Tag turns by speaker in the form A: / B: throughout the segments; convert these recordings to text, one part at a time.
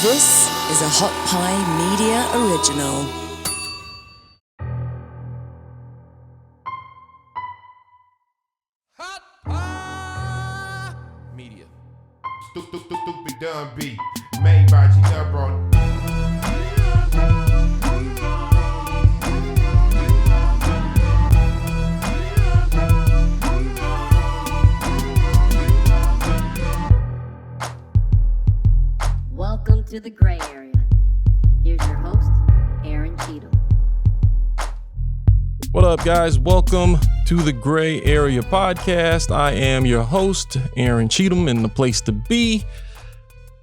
A: This is a Hot Pie Media original.
B: Hot Pie Media.
C: Stupid dumb beat made by G Bro.
D: Welcome to the gray area. Here's your host, Aaron Cheatham.
E: What up, guys? Welcome to the Gray Area Podcast. I am your host, Aaron Cheatham, and the place to be.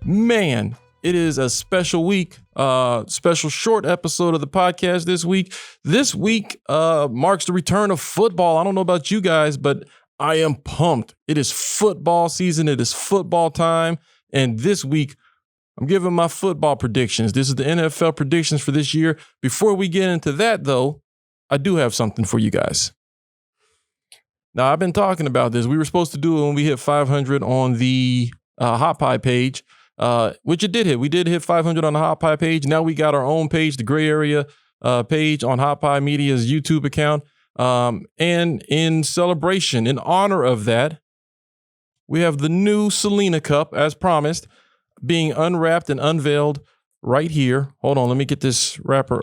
E: Man, it is a special week, special short episode of the podcast this week. This week marks the return of football. I don't know about you guys, but I am pumped. It is football season. It is football time. And this week, I'm giving my football predictions. This is the NFL predictions for this year. Before we get into that, though, I do have something for you guys. Now, I've been talking about this. We were supposed to do it when we hit 500 on the Hot Pie page, which it did hit. We did hit 500 on the Hot Pie page. Now we got our own page, the Gray Area page on Hot Pie Media's YouTube account. And in celebration, in honor of that, we have the new Selena Cup, as promised, being unwrapped and unveiled right here. Hold on, let me get this wrapper.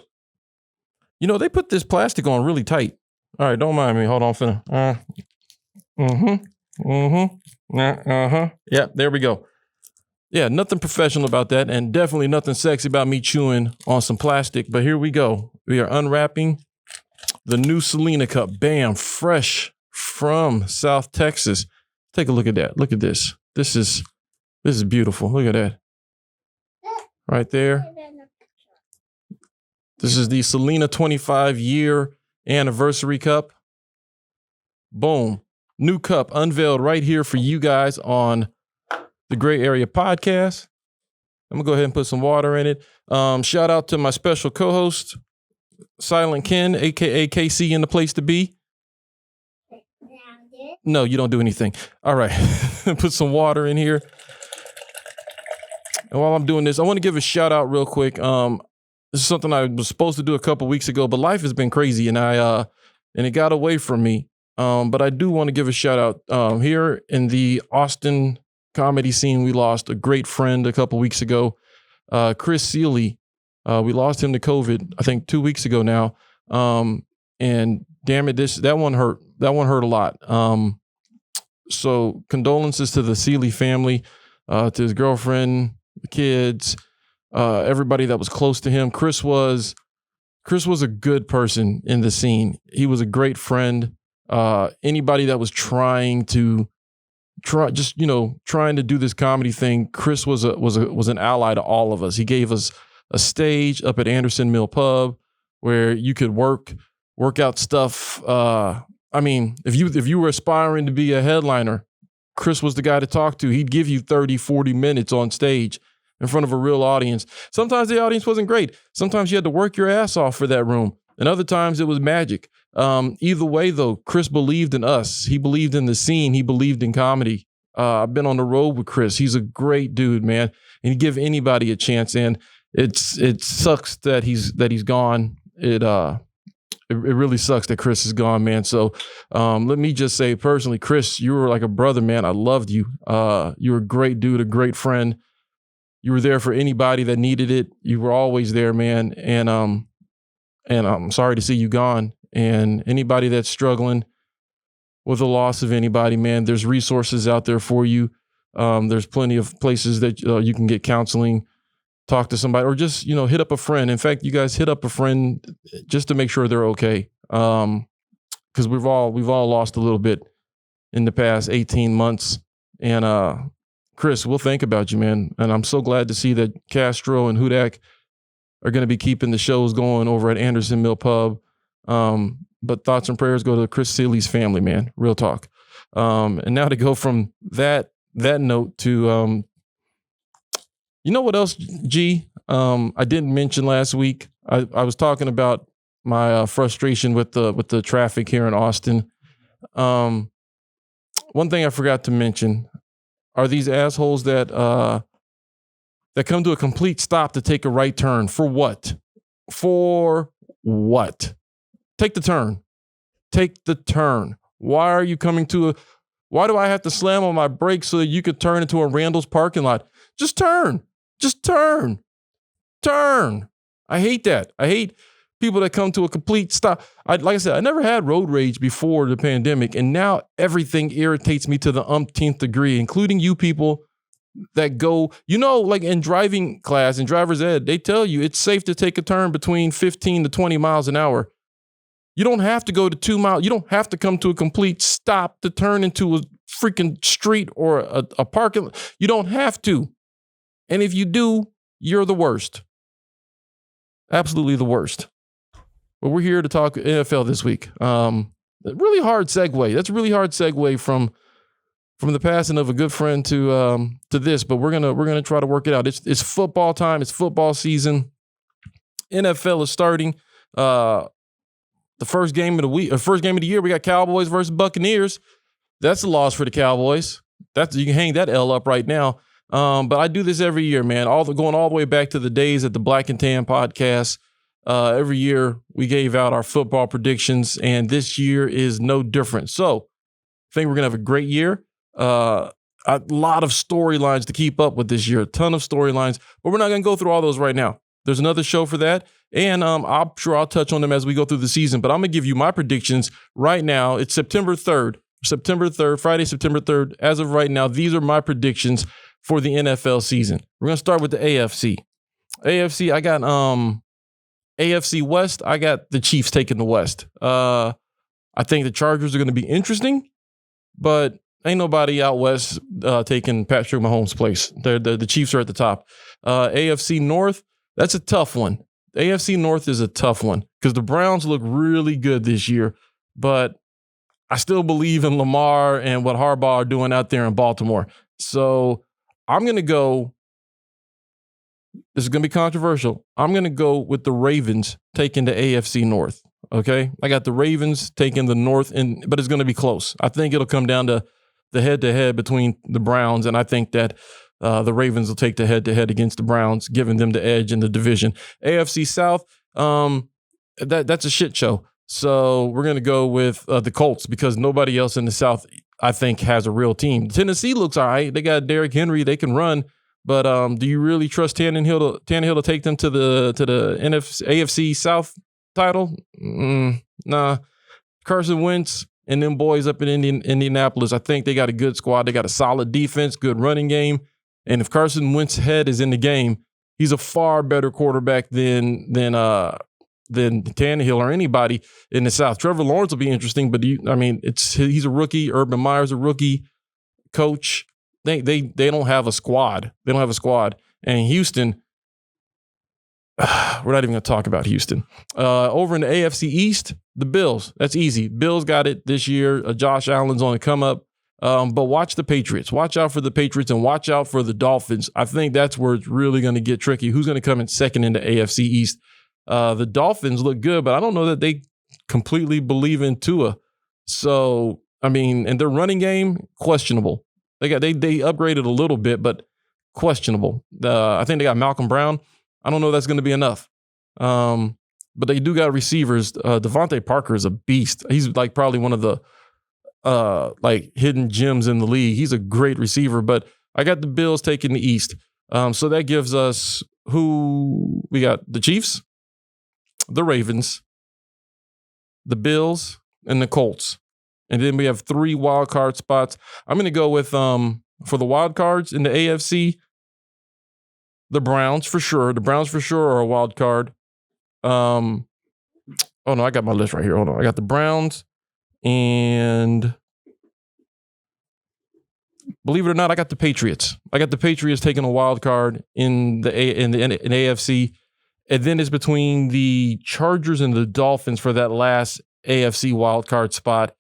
E: You know, they put this plastic on really tight. All right, don't mind me. Hold on, finna. Yeah, there we go. Yeah, nothing professional about that, and definitely nothing sexy about me chewing on some plastic. But here we go. We are unwrapping the new Selena Cup. Bam, fresh from South Texas. Take a look at that. Look at this. This is beautiful. Look at that. Right there. This is the Selena 25-year anniversary cup. Boom. New cup unveiled right here for you guys on the Gray Area Podcast. I'm going to go ahead and put some water in it. Shout out to my special co-host, Silent Ken, a.k.a. KC in the place to be. No, you don't do anything. All right. Put some water in here. And while I'm doing this, I want to give a shout out real quick. This is something I was supposed to do a couple weeks ago, but life has been crazy and it got away from me. But I do want to give a shout out here in the Austin comedy scene. We lost a great friend a couple weeks ago, Chris Seeley. We lost him to COVID, I think 2 weeks ago now. And damn it, that one hurt. That one hurt a lot. So condolences to the Seeley family, to his girlfriend, the kids, everybody that was close to him. Chris was a good person in the scene. He was a great friend. Anybody that was trying to do this comedy thing, Chris was an ally to all of us. He gave us a stage up at Anderson Mill Pub where you could work out stuff. I mean, if you were aspiring to be a headliner, Chris was the guy to talk to. He'd give you 30, 40 minutes on stage in front of a real audience. Sometimes the audience wasn't great. Sometimes you had to work your ass off for that room. And other times it was magic. Either way, though, Chris believed in us. He believed in the scene. He believed in comedy. I've been on the road with Chris. He's a great dude, man. And he'd give anybody a chance. And it sucks that he's gone. It really sucks that Chris is gone, man. So let me just say personally, Chris, you were like a brother, man. I loved you. You were a great dude, a great friend. You were there for anybody that needed it. You were always there, man. And I'm sorry to see you gone. And anybody that's struggling with the loss of anybody, man, there's resources out there for you. There's plenty of places that you can get counseling, talk to somebody, or just, hit up a friend. In fact, you guys hit up a friend just to make sure they're okay. Because we've all lost a little bit in the past 18 months. And Chris, we'll think about you, man. And I'm so glad to see that Castro and Hudak are going to be keeping the shows going over at Anderson Mill Pub. But thoughts and prayers go to Chris Seeley's family, man. Real talk. And now to go from that note to, you know what else, G? I didn't mention last week. I was talking about my frustration with the traffic here in Austin. One thing I forgot to mention are these assholes that that come to a complete stop to take a right turn. For what? For what? Take the turn. Take the turn. Why are you coming to why do I have to slam on my brakes so that you could turn into a Randall's parking lot? Just turn. Just turn. Turn. I hate that. I hate people that come to a complete stop. Like I said, I never had road rage before the pandemic, and now everything irritates me to the umpteenth degree, including you people that go, like in driving class and driver's ed, they tell you it's safe to take a turn between 15 to 20 miles an hour. You don't have to go to 2 miles. You don't have to come to a complete stop to turn into a freaking street or a parking. You don't have to. And if you do, you're the worst. Absolutely the worst. But we're here to talk NFL this week. Really hard segue. That's a really hard segue from the passing of a good friend to this. But we're gonna try to work it out. It's football time. It's football season. NFL is starting. The first game of the week, first game of the year, we got Cowboys versus Buccaneers. That's a loss for the Cowboys. You can hang that L up right now. But I do this every year, man. Going all the way back to the days at the Black and Tan podcast. Every year we gave out our football predictions, and this year is no different. So I think we're gonna have a great year. A lot of storylines to keep up with this year. A ton of storylines, but we're not gonna go through all those right now. There's another show for that, and I'm sure I'll touch on them as we go through the season. But I'm gonna give you my predictions right now. It's September 3rd, Friday, September 3rd. As of right now, these are my predictions for the NFL season. We're gonna start with the AFC. AFC, I got AFC West. I got the Chiefs taking the West. I think the Chargers are gonna be interesting, but ain't nobody out west taking Patrick Mahomes' place. The Chiefs are at the top. AFC North. That's a tough one. The AFC North is a tough one because the Browns look really good this year, but I still believe in Lamar and what Harbaugh are doing out there in Baltimore. So I'm going to go, this is going to be controversial. I'm going to go with the Ravens taking the AFC North, okay? I got the Ravens taking the North, but it's going to be close. I think it'll come down to the head-to-head between the Browns, and I think that the Ravens will take the head-to-head against the Browns, giving them the edge in the division. AFC South, that's a shit show. So we're going to go with the Colts because nobody else in the South, I think, has a real team. Tennessee looks all right. They got Derrick Henry. They can run. But do you really trust Tannehill to take them to the AFC South title? Nah. Carson Wentz and them boys up in Indianapolis, I think they got a good squad. They got a solid defense, good running game. And if Carson Wentz's head is in the game, he's a far better quarterback than Tannehill or anybody in the South. Trevor Lawrence will be interesting, but he's a rookie. Urban Meyer's a rookie coach. They don't have a squad. They don't have a squad. And Houston, we're not even going to talk about Houston. Over in the AFC East, the Bills. That's easy. Bills got it this year. Josh Allen's on the come up. But watch the Patriots. Watch out for the Patriots and watch out for the Dolphins. I think that's where it's really going to get tricky. Who's going to come in second in the AFC East? The Dolphins look good, but I don't know that they completely believe in Tua. So, and their running game, questionable. They upgraded a little bit, but questionable. I think they got Malcolm Brown. I don't know if that's going to be enough. But they do got receivers. Devontae Parker is a beast. He's like probably one of the hidden gems in the league. He's a great receiver, but I got the Bills taking the East. So that gives us who we got: the Chiefs, the Ravens, the Bills, and the Colts. And then we have 3 wild card spots. I'm going to go with, for the wild cards in the AFC, the Browns for sure. The Browns for sure are a wild card. Oh no, I got my list right here. Hold on. I got the Browns, and believe it or not, I got the Patriots. I got the Patriots taking a wild card in the AFC. And then it's between the Chargers and the Dolphins for that last AFC wild card spot.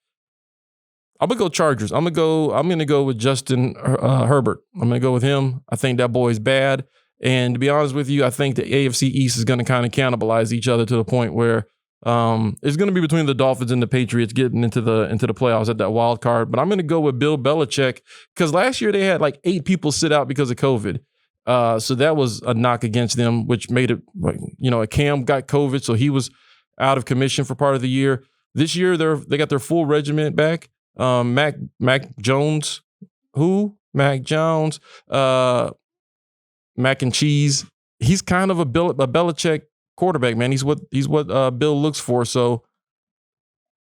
E: I'm gonna go Chargers. I'm gonna go with Justin Herbert. I'm gonna go with him. I think that boy's bad. And to be honest with you, I think the AFC East is gonna kind of cannibalize each other to the point where it's gonna be between the Dolphins and the Patriots getting into the playoffs at that wild card. But I'm gonna go with Bill Belichick because last year they had like 8 people sit out because of COVID. So that was a knock against them, which made it like, Cam got COVID, so he was out of commission for part of the year. This year they got their full regiment back. Mac Jones, Mac Jones, Mac and Cheese. He's kind of a Belichick quarterback, man. He's what Bill looks for. So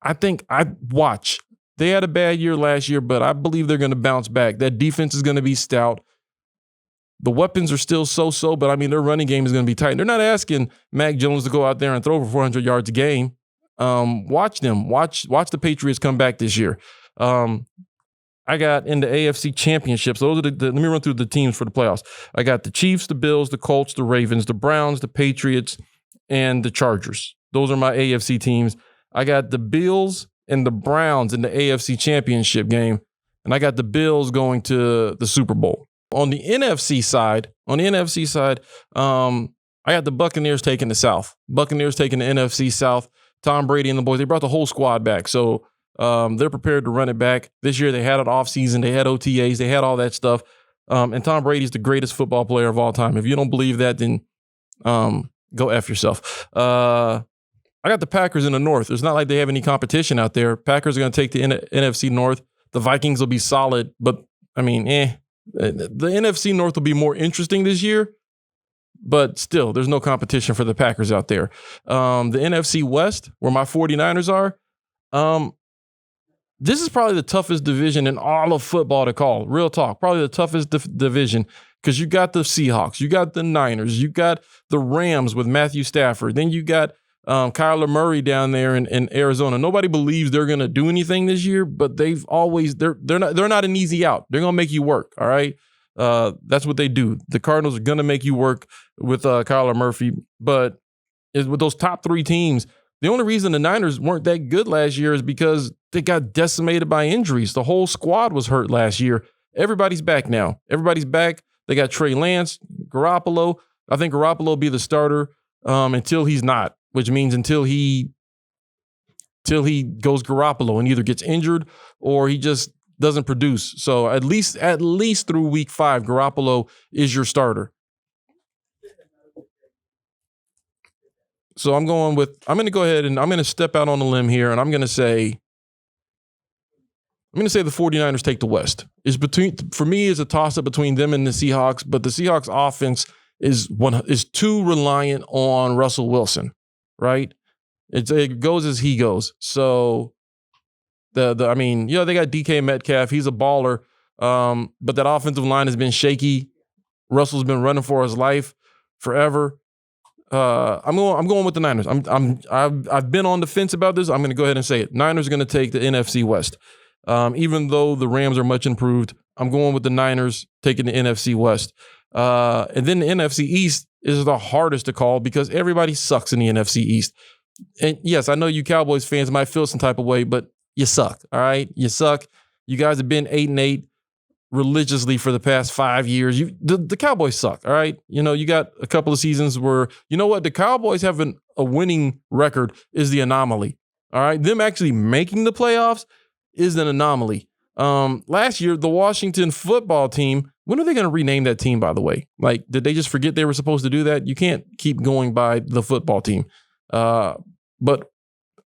E: I think I'd watch. They had a bad year last year, but I believe they're going to bounce back. That defense is going to be stout. The weapons are still so-so, but I mean, their running game is going to be tight. They're not asking Mac Jones to go out there and throw for 400 yards a game. Watch them. Watch the Patriots come back this year. I got in the AFC championships. Those are let me run through the teams for the playoffs. I got the Chiefs, the Bills, the Colts, the Ravens, the Browns, the Patriots, and the Chargers. Those are my AFC teams. I got the Bills and the Browns in the AFC championship game, and I got the Bills going to the Super Bowl. On the NFC side, I got the Buccaneers taking the South. Buccaneers taking the NFC South. Tom Brady and the boys, they brought the whole squad back. So they're prepared to run it back. This year they had an offseason. They had OTAs. They had all that stuff. And Tom Brady's the greatest football player of all time. If you don't believe that, then go F yourself. I got the Packers in the North. It's not like they have any competition out there. Packers are going to take the NFC North. The Vikings will be solid, but I mean, The NFC North will be more interesting this year, but still, there's no competition for the Packers out there. The NFC West, where my 49ers are, this is probably the toughest division in all of football to call. Real talk, probably the toughest division because you got the Seahawks, you got the Niners, you got the Rams with Matthew Stafford, then you got Kyler Murray down there in Arizona. Nobody believes they're gonna do anything this year, but they're not an easy out. They're gonna make you work. All right, that's what they do. The Cardinals are gonna make you work with Kyler Murphy, but with those top three teams, the only reason the Niners weren't that good last year is because they got decimated by injuries. The whole squad was hurt last year. Everybody's back now. Everybody's back. They got Trey Lance, Garoppolo. I think Garoppolo will be the starter until he's not. Which means until he goes Garoppolo and either gets injured or he just doesn't produce. So at least through week 5, Garoppolo is your starter. So I'm going to go ahead and I'm going to step out on a limb here and I'm going to say the 49ers take the West. For me, it's a toss-up between them and the Seahawks, but the Seahawks offense is too reliant on Russell Wilson. Right? It goes as he goes. So they got DK Metcalf. He's a baller. But that offensive line has been shaky. Russell's been running for his life forever. I'm going with the Niners. I've been on the fence about this. I'm going to go ahead and say it. Niners are going to take the NFC West. Even though the Rams are much improved, I'm going with the Niners taking the NFC West. And then the NFC East is the hardest to call because everybody sucks in the NFC East. And yes, I know you Cowboys fans might feel some type of way, but you suck. All right. You suck. You guys have been 8-8 religiously for the past 5 years. The Cowboys suck. All right. You got a couple of seasons where, the Cowboys having a winning record is the anomaly. All right. Them actually making the playoffs is an anomaly. Last year, the Washington football team, when are they going to rename that team, by the way? Like, did they just forget they were supposed to do that? You can't keep going by the football team. But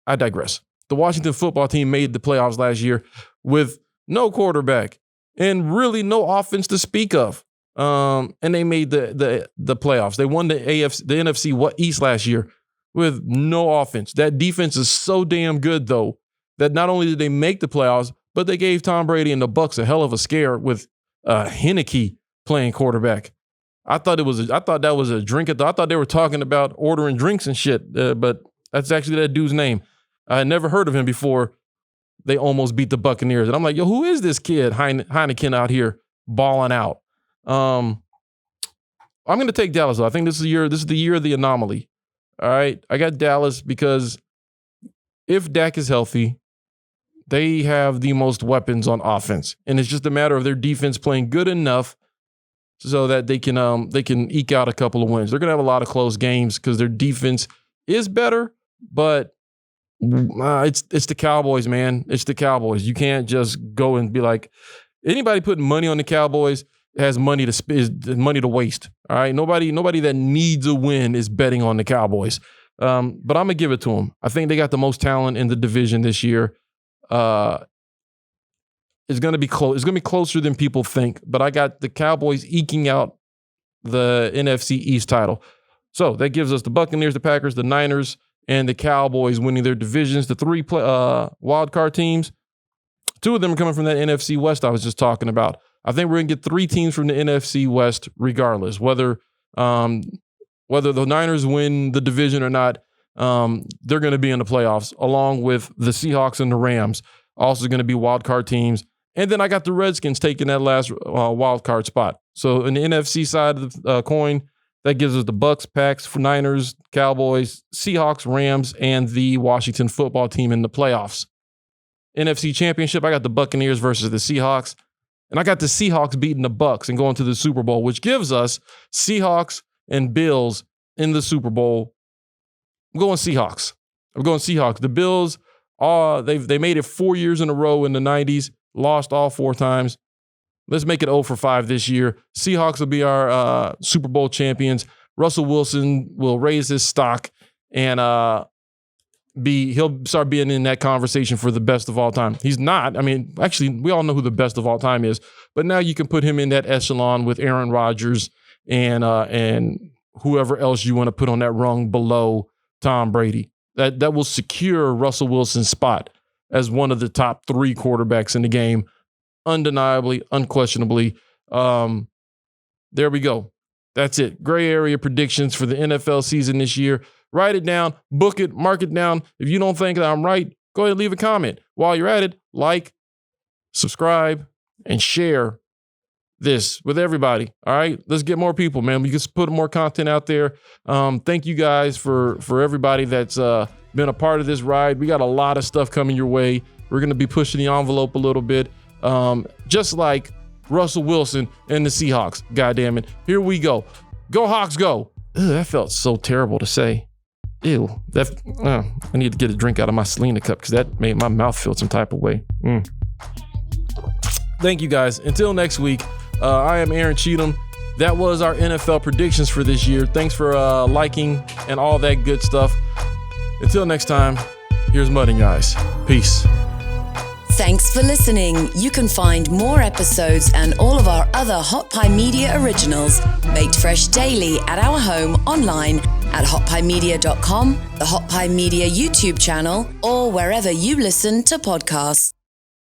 E: I digress. The Washington football team made the playoffs last year with no quarterback and really no offense to speak of. And they made the playoffs. They won the NFC East last year with no offense. That defense is so damn good, though, that not only did they make the playoffs, but they gave Tom Brady and the Bucs a hell of a scare with Heineke playing quarterback. I thought that was a drink I thought they were talking about ordering drinks and shit, but that's actually that dude's name. I had never heard of him before they almost beat the Buccaneers. And I'm like, yo, who is this kid, Heineken, out here balling out? I'm going to take Dallas, though. I think this is the year of the anomaly. All right? I got Dallas because if Dak is healthy, they have the most weapons on offense. And it's just a matter of their defense playing good enough so that they can eke out a couple of wins. They're going to have a lot of close games because their defense is better, but it's the Cowboys, man. It's the Cowboys. You can't just go and be like, anybody putting money on the Cowboys has money to waste. All right. Nobody that needs a win is betting on the Cowboys. But I'm going to give it to them. I think they got the most talent in the division this year. It's going to be close. It's going to be closer than people think, but I got the Cowboys eking out the NFC East title. So that gives us the Buccaneers, the Packers, the Niners, and the Cowboys winning their divisions. The three wild card teams, two of them are coming from that NFC West I was just talking about. I think we're going to get three teams from the NFC West regardless, whether the Niners win the division or not. They're going to be in the playoffs along with the Seahawks and the Rams. Also going to be wild card teams. And then I got the Redskins taking that last wild card spot. So in the NFC side of the coin, that gives us the Bucks, Packs, Niners, Cowboys, Seahawks, Rams, and the Washington football team in the playoffs. NFC Championship, I got the Buccaneers versus the Seahawks. And I got the Seahawks beating the Bucks and going to the Super Bowl, which gives us Seahawks and Bills in the Super Bowl. I'm going Seahawks. The Bills, they made it 4 years in a row in the 90s. Lost all 4 times. Let's make it 0 for 5 this year. Seahawks will be our Super Bowl champions. Russell Wilson will raise his stock and he'll start being in that conversation for the best of all time. He's not. I mean, actually, we all know who the best of all time is. But now you can put him in that echelon with Aaron Rodgers and whoever else you want to put on that rung below Tom Brady. That will secure Russell Wilson's spot as one of the top 3 quarterbacks in the game, undeniably, unquestionably. There we go. That's it. Gray area predictions for the NFL season this year. Write it down, book it, mark it down. If you don't think that I'm right, go ahead and leave a comment. While you're at it, like, subscribe, and share this with everybody. All right, let's get more people, man. We can put more content out there. Thank you guys for everybody that's been a part of this ride. We got a lot of stuff coming your way. We're going to be pushing the envelope a little bit, just like Russell Wilson and the Seahawks. God damn it. Here we go. Go Hawks, go. Ugh, that felt so terrible to say. Ew. I need to get a drink out of my Selena cup because that made my mouth feel some type of way. Thank you guys. Until next week, I am Aaron Cheatham. That was our NFL predictions for this year. Thanks for liking and all that good stuff. Until next time, here's Mudding Guys. Peace.
A: Thanks for listening. You can find more episodes and all of our other Hot Pie Media originals baked fresh daily at our home online at hotpiemedia.com, the Hot Pie Media YouTube channel, or wherever you listen to podcasts.